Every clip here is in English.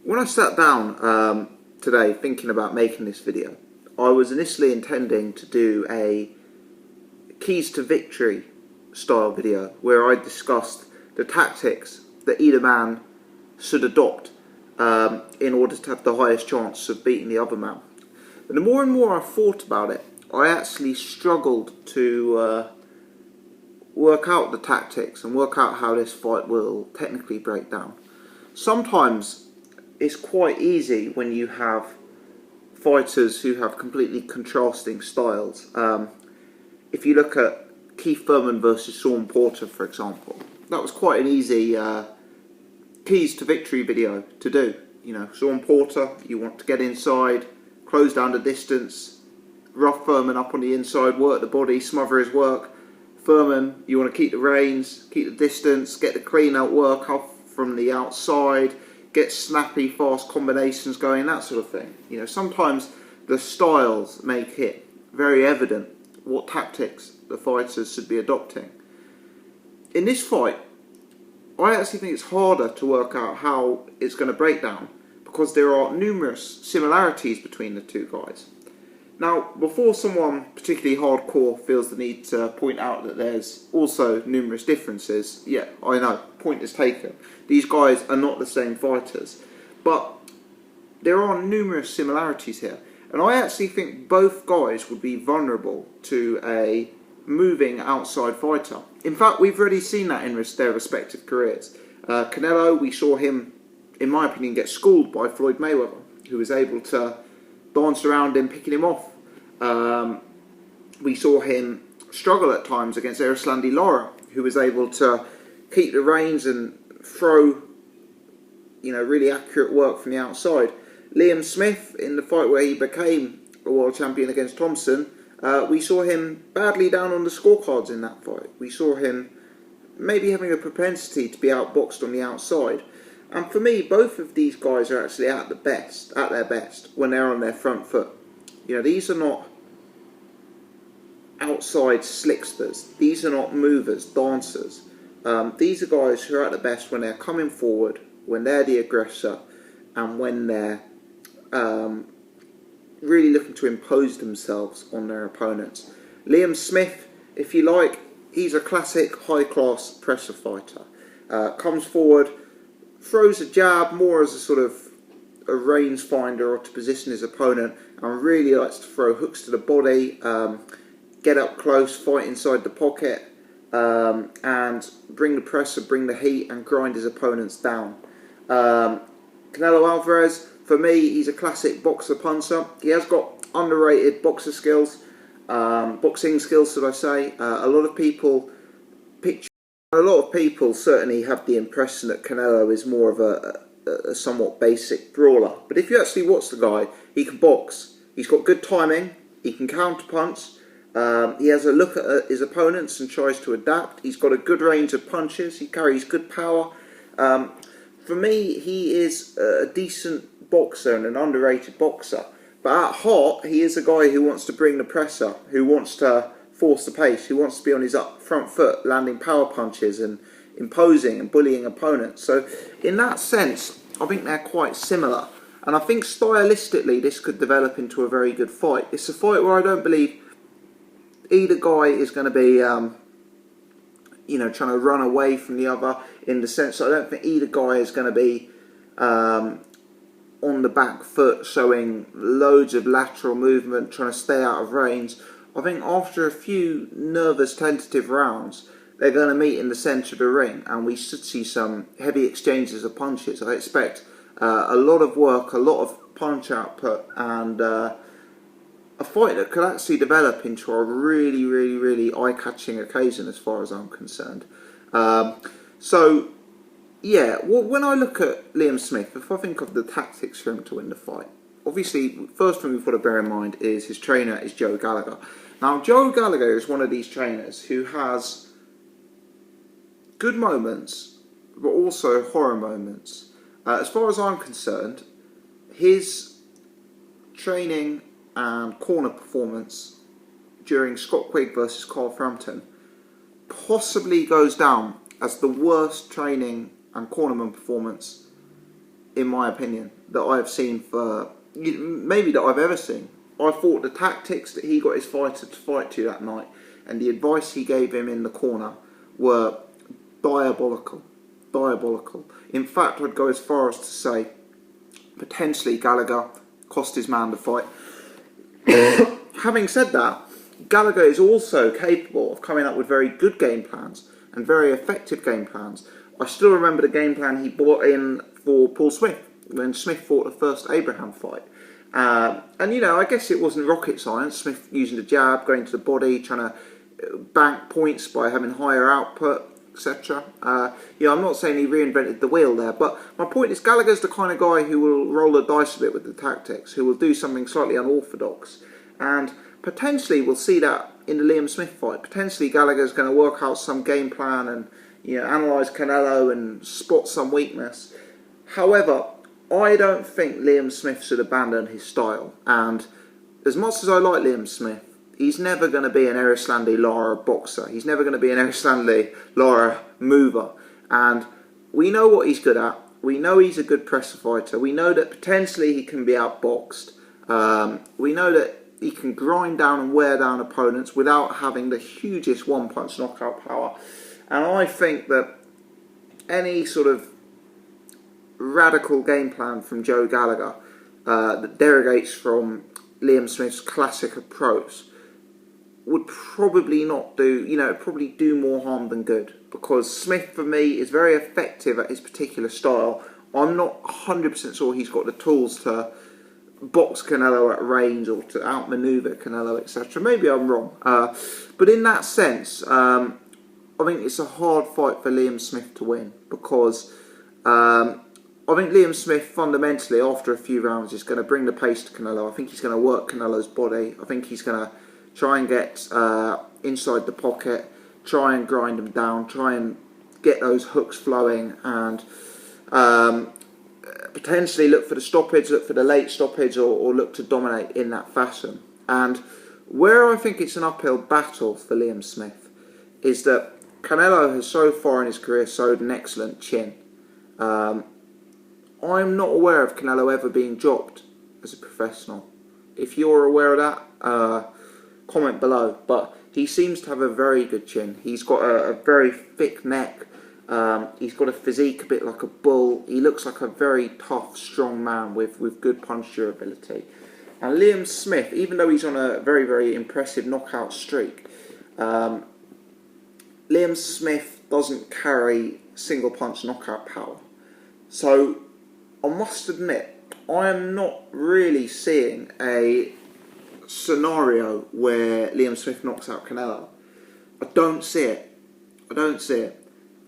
When I sat down today thinking about making this video, I was initially intending to do a keys to victory style video where I discussed the tactics that either man should adopt in order to have the highest chance of beating the other man. But the more and more I thought about it, I actually struggled to work out the tactics and work out how this fight will technically break down. Sometimes it's quite easy when you have fighters who have completely contrasting styles. If you look at Keith Thurman versus Saul Porter, for example, that was quite an easy keys to victory video to do. You know, Saul Porter, you want to get inside, close down the distance, rough Thurman up on the inside, work the body, smother his work. Thurman, you want to keep the reins, keep the distance, get the clean out work off from the outside, get snappy, fast combinations going, that sort of thing. You know, sometimes the styles make it very evident what tactics the fighters should be adopting. In this fight, I actually think it's harder to work out how it's going to break down because there are numerous similarities between the two guys. Now, before someone particularly hardcore feels the need to point out that there's also numerous differences, yeah, I know, point is taken. These guys are not the same fighters, but there are numerous similarities here. And I actually think both guys would be vulnerable to a moving outside fighter. In fact, we've already seen that in their respective careers. Canelo, we saw him, in my opinion, get schooled by Floyd Mayweather, who was able to dance around him, picking him off. We saw him struggle at times against Erislandy Lara, who was able to keep the reins and throw, you know, really accurate work from the outside. Liam Smith, in the fight where he became a world champion against Thompson, we saw him badly down on the scorecards in that fight. We saw him maybe having a propensity to be outboxed on the outside. And for me, both of these guys are actually at their best when they're on their front foot. You know, these are not outside slicksters. These are not movers, dancers. These are guys who are at their best when they're coming forward, when they're the aggressor, and when they're really looking to impose themselves on their opponents. Liam Smith, if you like, he's a classic high-class pressure fighter. Comes forward, throws a jab more as a sort of a range finder or to position his opponent, and really likes to throw hooks to the body, get up close, fight inside the pocket, and bring the pressure, bring the heat, and grind his opponents down. Canelo Alvarez, for me, he's a classic boxer puncher. He has got underrated boxing skills, should I say. A lot of people certainly have the impression that Canelo is more of a somewhat basic brawler. But if you actually watch the guy, he can box. He's got good timing. He can counter-punch. He has a look at his opponents and tries to adapt. He's got a good range of punches. He carries good power. For me, he is a decent boxer and an underrated boxer. But at heart, he is a guy who wants to bring the pressure, who wants to force the pace, who wants to be on his front foot, landing power punches and imposing and bullying opponents. So in that sense, I think they're quite similar. And I think stylistically, this could develop into a very good fight. It's a fight where I don't believe either guy is going to be, you know, trying to run away from the other, in the sense that I don't think either guy is going to be on the back foot, showing loads of lateral movement, trying to stay out of range. I think after a few nervous, tentative rounds, they're going to meet in the centre of the ring, and we should see some heavy exchanges of punches. I expect a lot of work, a lot of punch output, and a fight that could actually develop into a really, really, really eye-catching occasion as far as I'm concerned. So, yeah, when I look at Liam Smith, if I think of the tactics for him to win the fight, obviously, first thing we've got to bear in mind is his trainer is Joe Gallagher. Now, Joe Gallagher is one of these trainers who has good moments, but also horror moments. As far as I'm concerned, his training and corner performance during Scott Quigg versus Carl Frampton possibly goes down as the worst training and cornerman performance in my opinion, that I've seen for, maybe that I've ever seen. I thought the tactics that he got his fighter to fight to that night and the advice he gave him in the corner were diabolical. Diabolical. In fact, I'd go as far as to say, potentially Gallagher cost his man the fight. Having said that, Gallagher is also capable of coming up with very good game plans and very effective game plans. I still remember the game plan he brought in for Paul Smith when Smith fought the first Abraham fight. And, you know, I guess it wasn't rocket science. Smith using the jab, going to the body, trying to bank points by having higher output, etc. Yeah, I'm not saying he reinvented the wheel there, but my point is Gallagher's the kind of guy who will roll the dice a bit with the tactics, who will do something slightly unorthodox. And potentially we'll see that in the Liam Smith fight. Potentially Gallagher's going to work out some game plan and, you know, analyse Canelo and spot some weakness. However, I don't think Liam Smith should abandon his style. And as much as I like Liam Smith, he's never going to be an Erislandy Lara boxer. He's never going to be an Erislandy Lara mover. And we know what he's good at. We know he's a good presser fighter. We know that potentially he can be outboxed. We know that he can grind down and wear down opponents without having the hugest one-punch knockout power. And I think that any sort of radical game plan from Joe Gallagher that derogates from Liam Smith's classic approach would probably not do, you know, probably do more harm than good. Because Smith, for me, is very effective at his particular style. I'm not 100% sure he's got the tools to box Canelo at range or to outmaneuver Canelo, etc. Maybe I'm wrong. But in that sense, I think it's a hard fight for Liam Smith to win. Because I think Liam Smith, fundamentally, after a few rounds, is going to bring the pace to Canelo. I think he's going to work Canelo's body. I think he's going to try and get inside the pocket, try and grind him down, try and get those hooks flowing, and potentially look for the stoppage, look for the late stoppage, or look to dominate in that fashion. And where I think it's an uphill battle for Liam Smith is that Canelo has so far in his career showed an excellent chin. I'm not aware of Canelo ever being dropped as a professional. If you're aware of that, comment below. But he seems to have a very good chin. He's got a very thick neck. He's got a physique a bit like a bull. He looks like a very tough, strong man with good punch durability. And Liam Smith, even though he's on a very, very impressive knockout streak, Liam Smith doesn't carry single punch knockout power. So I must admit, I am not really seeing a scenario where Liam Smith knocks out Canelo. I don't see it. I don't see it.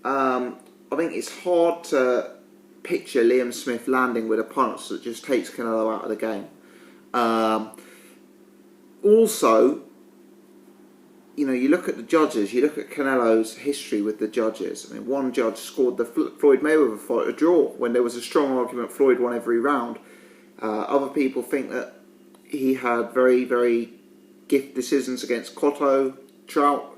I think it's hard to picture Liam Smith landing with a punch that just takes Canelo out of the game. Also, you know, you look at the judges, you look at Canelo's history with the judges. I mean, one judge scored the Floyd Mayweather fight a draw when there was a strong argument Floyd won every round. Other people think that he had very, very gift decisions against Cotto, Trout,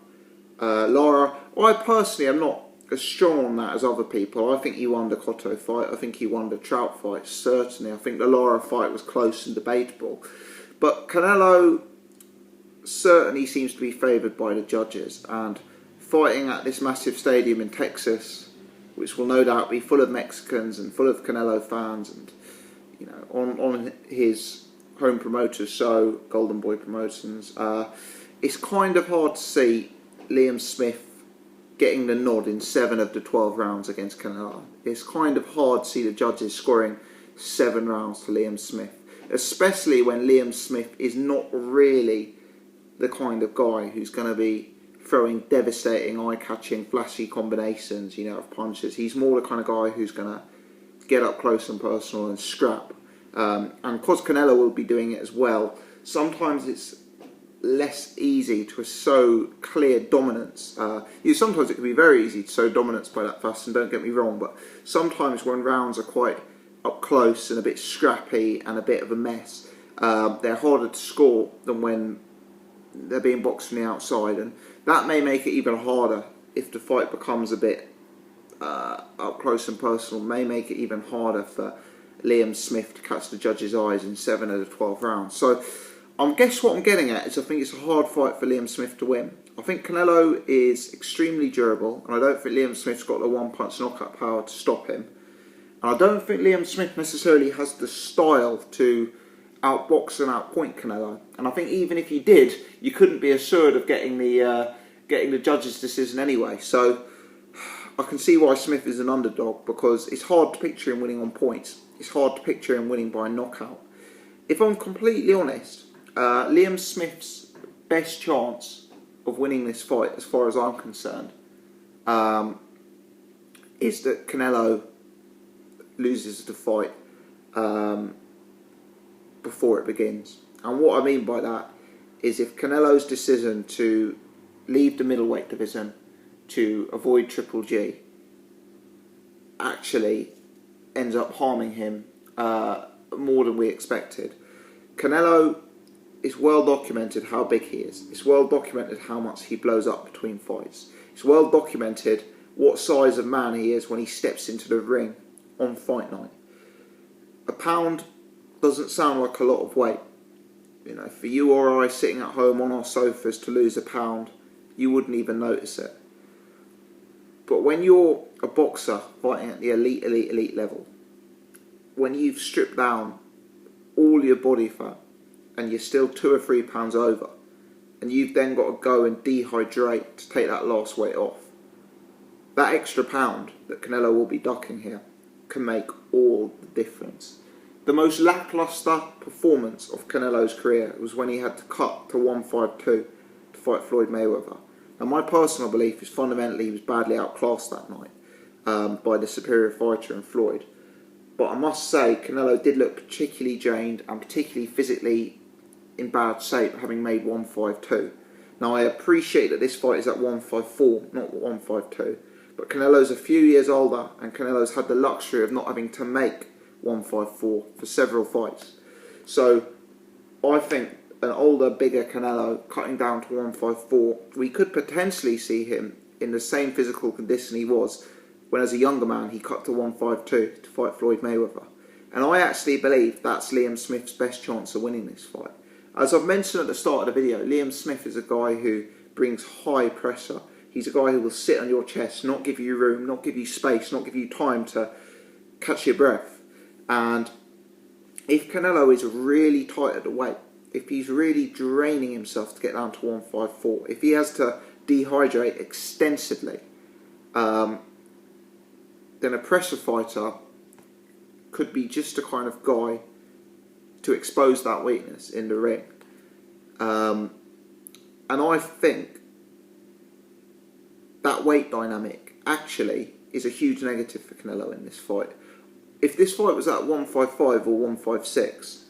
Lara. I personally am not as strong on that as other people. I think he won the Cotto fight. I think he won the Trout fight, certainly. I think the Lara fight was close and debatable. But Canelo certainly seems to be favoured by the judges, and fighting at this massive stadium in Texas, which will no doubt be full of Mexicans and full of Canelo fans, and you know, on his home promoter's show, Golden Boy Promotions, it's kind of hard to see Liam Smith getting the nod in 7 of the 12 rounds against Canelo. It's kind of hard to see the judges scoring 7 rounds to Liam Smith, especially when Liam Smith is not really the kind of guy who's going to be throwing devastating, eye-catching, flashy combinations, you know, of punches. He's more the kind of guy who's going to get up close and personal and scrap. And because Canelo will be doing it as well, sometimes it's less easy to show clear dominance. Sometimes it can be very easy to show dominance by that fashion, don't get me wrong, but sometimes when rounds are quite up close and a bit scrappy and a bit of a mess, they're harder to score than when they're being boxed from the outside, and that may make it even harder if the fight becomes a bit up close and personal. May make it even harder for Liam Smith to catch the judges' eyes in 7 out of 12 rounds. So I guess what I'm getting at is I think it's a hard fight for Liam Smith to win. I think Canelo is extremely durable, and I don't think Liam Smith's got the one-punch knockout power to stop him. And I don't think Liam Smith necessarily has the style to outbox and outpoint Canelo. And I think even if he did, you couldn't be assured of getting the judge's decision anyway. So I can see why Smith is an underdog, because it's hard to picture him winning on points. It's hard to picture him winning by knockout. If I'm completely honest, Liam Smith's best chance of winning this fight, as far as I'm concerned, is that Canelo loses the fight before it begins. And what I mean by that is if Canelo's decision to leave the middleweight division to avoid Triple G actually ends up harming him more than we expected. Canelo, it's well documented how big he is. It's well documented how much he blows up between fights. It's well documented what size of man he is when he steps into the ring on fight night. A pound doesn't sound like a lot of weight. You know, for you or I sitting at home on our sofas to lose a pound, you wouldn't even notice it. But when you're a boxer fighting at the elite level, when you've stripped down all your body fat and you're still 2 or 3 pounds over, and you've then got to go and dehydrate to take that last weight off, that extra pound that Canelo will be ducking here can make all the difference. The most lacklustre performance of Canelo's career was when he had to cut to 152 to fight Floyd Mayweather. Now, my personal belief is fundamentally he was badly outclassed that night by the superior fighter in Floyd. But I must say, Canelo did look particularly drained and particularly physically in bad shape, having made 152. Now, I appreciate that this fight is at 154, not 152. But Canelo's a few years older, and Canelo's had the luxury of not having to make 154 for several fights. So I think an older, bigger Canelo cutting down to 154, we could potentially see him in the same physical condition he was when, as a younger man, he cut to 152 to fight Floyd Mayweather. And I actually believe that's Liam Smith's best chance of winning this fight. As I've mentioned at the start of the video, Liam Smith is a guy who brings high pressure. He's a guy who will sit on your chest, not give you room, not give you space, not give you time to catch your breath. And if Canelo is really tight at the weight, if he's really draining himself to get down to 154, if he has to dehydrate extensively, then a pressure fighter could be just the kind of guy to expose that weakness in the ring. And I think that weight dynamic actually is a huge negative for Canelo in this fight. If this fight was at 155 or 156,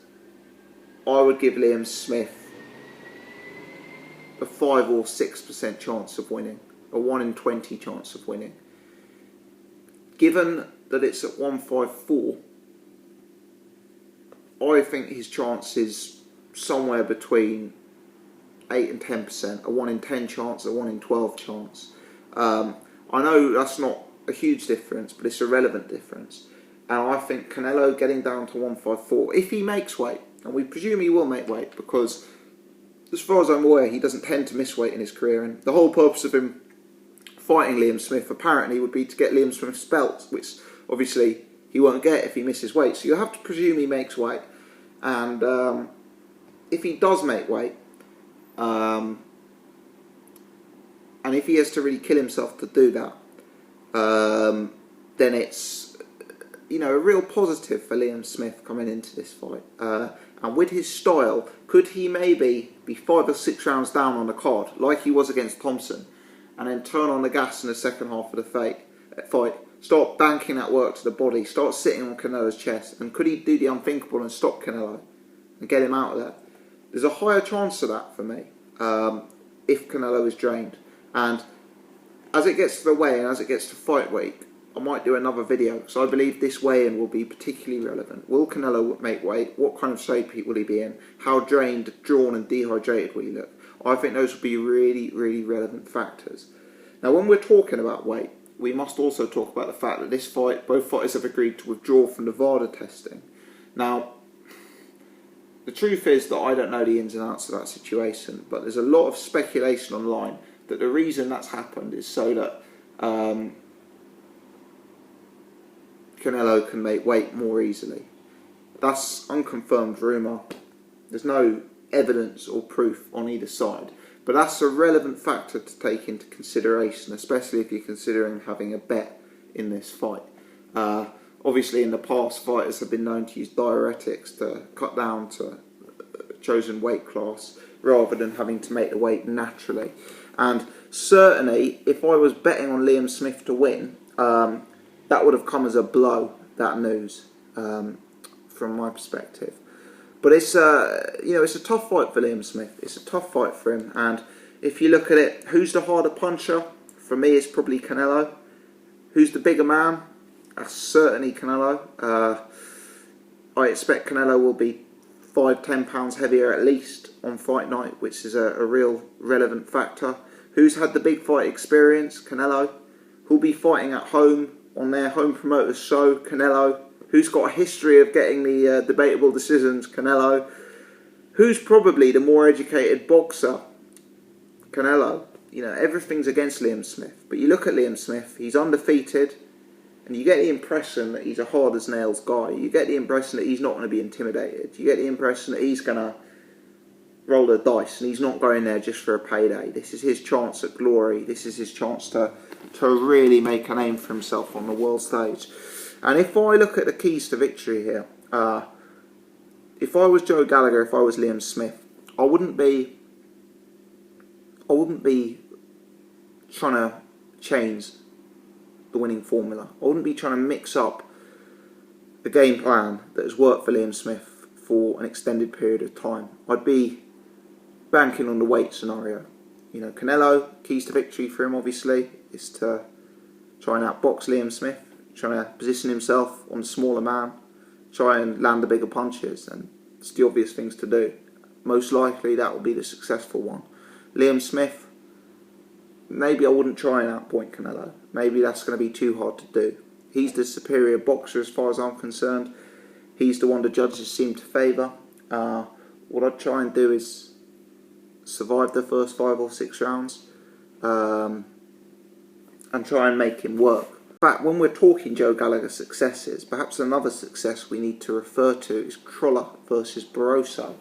I would give Liam Smith a 5 or 6% chance of winning, a 1 in 20 chance of winning. Given that it's at 154, I think his chance is somewhere between 8 and 10%, a 1 in 10 chance, a 1 in 12 chance. I know that's not a huge difference, but it's a relevant difference. And I think Canelo getting down to 154, if he makes weight, and we presume he will make weight, because as far as I'm aware, he doesn't tend to miss weight in his career, and the whole purpose of him fighting Liam Smith apparently would be to get Liam Smith's belt, which obviously he won't get if he misses weight. So you have to presume he makes weight, and if he does make weight, and if he has to really kill himself to do that, then it's, you know, a real positive for Liam Smith coming into this fight. And with his style, could he maybe be 5 or 6 rounds down on the card, like he was against Thompson, and then turn on the gas in the second half of the fight, start banking that work to the body, start sitting on Canelo's chest, and could he do the unthinkable and stop Canelo and get him out of there? There's a higher chance of that for me, if Canelo is drained. And as it gets to the weigh-in, as it gets to fight week, I might do another video, because I believe this weigh-in will be particularly relevant. Will Canelo make weight? What kind of shape will he be in? How drained, drawn and dehydrated will he look? I think those will be really, really relevant factors. Now, when we're talking about weight, we must also talk about the fact that this fight, both fighters have agreed to withdraw from the VADA testing. Now, the truth is that I don't know the ins and outs of that situation, but there's a lot of speculation online that the reason that's happened is so that Canelo can make weight more easily. That's unconfirmed rumour. There's no evidence or proof on either side. But that's a relevant factor to take into consideration, especially if you're considering having a bet in this fight. Obviously, in the past, fighters have been known to use diuretics to cut down to a chosen weight class rather than having to make the weight naturally. And certainly, if I was betting on Liam Smith to win, that would have come as a blow, that news, from my perspective. But it's it's a tough fight for Liam Smith. It's a tough fight for him. And if you look at it, who's the harder puncher? For me, it's probably Canelo. Who's the bigger man? That's certainly Canelo. I expect Canelo will be 5-10 pounds heavier at least on fight night, which is a real relevant factor. Who's had the big fight experience? Canelo. Who'll be fighting at home on their home promoter's show? Canelo. Who's got a history of getting the debatable decisions? Canelo. Who's probably the more educated boxer? Canelo. You know, everything's against Liam Smith. But you look at Liam Smith, he's undefeated, and you get the impression that he's a hard-as-nails guy. You get the impression that he's not going to be intimidated. You get the impression that he's going to roll the dice, and he's not going there just for a payday. This is his chance at glory. This is his chance to really make a name for himself on the world stage. And if I look at the keys to victory here, if I was Joe Gallagher, if I was Liam Smith, I wouldn't be trying to change the winning formula. I wouldn't be trying to mix up the game plan that has worked for Liam Smith for an extended period of time. I'd be banking on the weight scenario. You know, Canelo, keys to victory for him obviously is to try and outbox Liam Smith, trying to position himself on the smaller man, try and land the bigger punches, and it's the obvious things to do. Most likely that will be the successful one. Liam Smith, maybe I wouldn't try and outpoint Canelo. Maybe that's going to be too hard to do. He's the superior boxer as far as I'm concerned. He's the one the judges seem to favour. What I'd try and do is survive the first 5 or 6 rounds and try and make him work. In fact, when we're talking Joe Gallagher successes, perhaps another success we need to refer to is Crolla versus Barroso.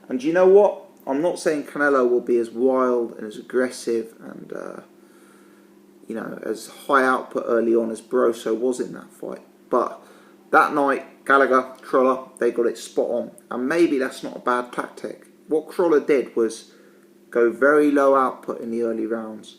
And you know what? I'm not saying Canelo will be as wild and as aggressive and as high output early on as Barroso was in that fight. But that night, Gallagher, Crolla, they got it spot on. And maybe that's not a bad tactic. What Crolla did was go very low output in the early rounds.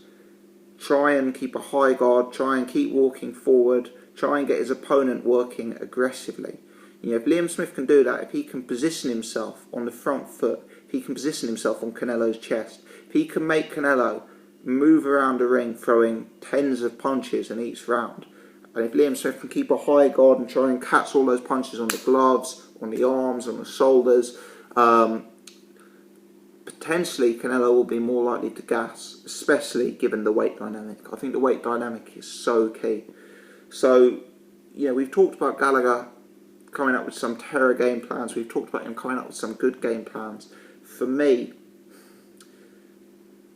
Try and keep a high guard, try and keep walking forward, try and get his opponent working aggressively. You know, if Liam Smith can do that, if he can position himself on the front foot, if he can position himself on Canelo's chest, if he can make Canelo move around the ring throwing tens of punches in each round, and if Liam Smith can keep a high guard and try and catch all those punches on the gloves, on the arms, on the shoulders, potentially Canelo will be more likely to gas, especially given the weight dynamic. I think the weight dynamic is so key. So, we've talked about Gallagher coming up with some terror game plans. We've talked about him coming up with some good game plans. For me,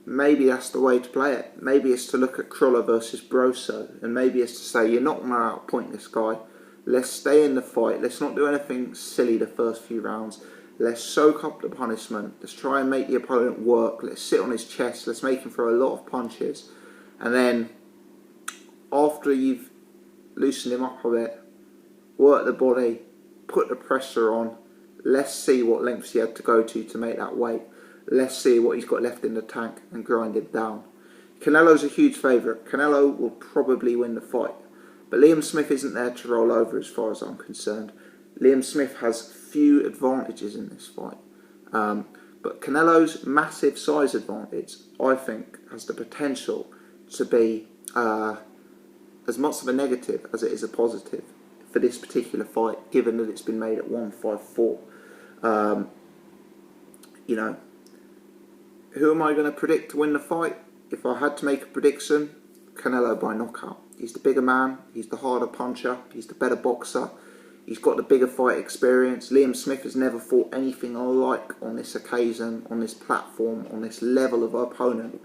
maybe that's the way to play it. Maybe it's to look at Crolla versus Barroso, and maybe it's to say, you're not going to outpoint this guy. Let's stay in the fight. Let's not do anything silly the first few rounds. Let's soak up the punishment. Let's try and make the opponent work. Let's sit on his chest. Let's make him throw a lot of punches. And then, after you've loosened him up a bit, work the body, put the pressure on. Let's see what lengths he had to go to make that weight. Let's see what he's got left in the tank and grind him down. Canelo's a huge favourite. Canelo will probably win the fight. But Liam Smith isn't there to roll over as far as I'm concerned. Liam Smith has few advantages in this fight. But Canelo's massive size advantage, I think, has the potential to be as much of a negative as it is a positive for this particular fight, given that it's been made at 154. Who am I going to predict to win the fight? If I had to make a prediction, Canelo by knockout. He's the bigger man, he's the harder puncher, he's the better boxer, he's got the bigger fight experience. Liam Smith has never fought anything alike on this occasion, on this platform, on this level of opponent.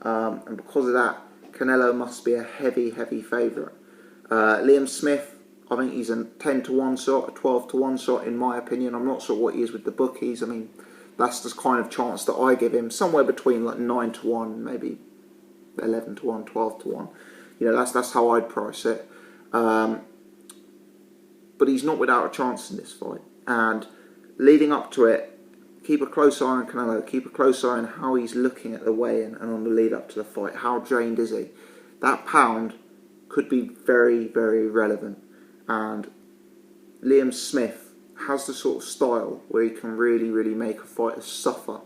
And because of that, Canelo must be a heavy, heavy favourite. Liam Smith, I think he's a 10-to-1 shot, a 12-to-1 shot in my opinion. I'm not sure what he is with the bookies. I mean, that's the kind of chance that I give him, somewhere between like 9-to-1, maybe 11-to-1, 12-to-1. You know, that's how I'd price it. But he's not without a chance in this fight. And leading up to it, keep a close eye on Canelo. Keep a close eye on how he's looking at the weigh-in and on the lead up to the fight. How drained is he? That pound could be very, very relevant. And Liam Smith has the sort of style where he can really, really make a fighter suffer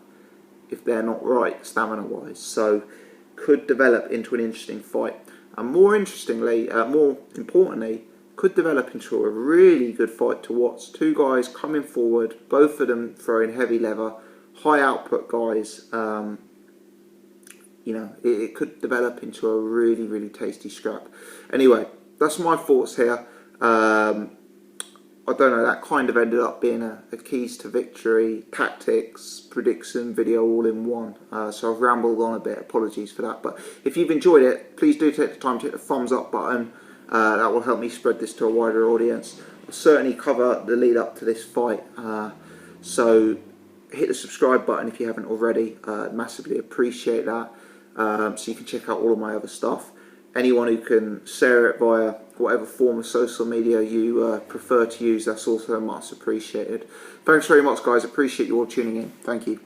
if they're not right stamina-wise. So could develop into an interesting fight. And more interestingly, more importantly, could develop into a really good fight to watch. Two guys coming forward, both of them throwing heavy lever, high output guys. You know, it could develop into a really, really tasty scrap. Anyway, that's my thoughts here. I don't know, that kind of ended up being a keys to victory, tactics, prediction video all in one. So I've rambled on a bit, apologies for that. But if you've enjoyed it, please do take the time to hit the thumbs up button. That will help me spread this to a wider audience. I'll certainly cover the lead up to this fight. So hit the subscribe button if you haven't already. Massively appreciate that. So you can check out all of my other stuff. Anyone who can share it via whatever form of social media you prefer to use, that's also much appreciated. Thanks very much, guys. Appreciate you all tuning in. Thank you.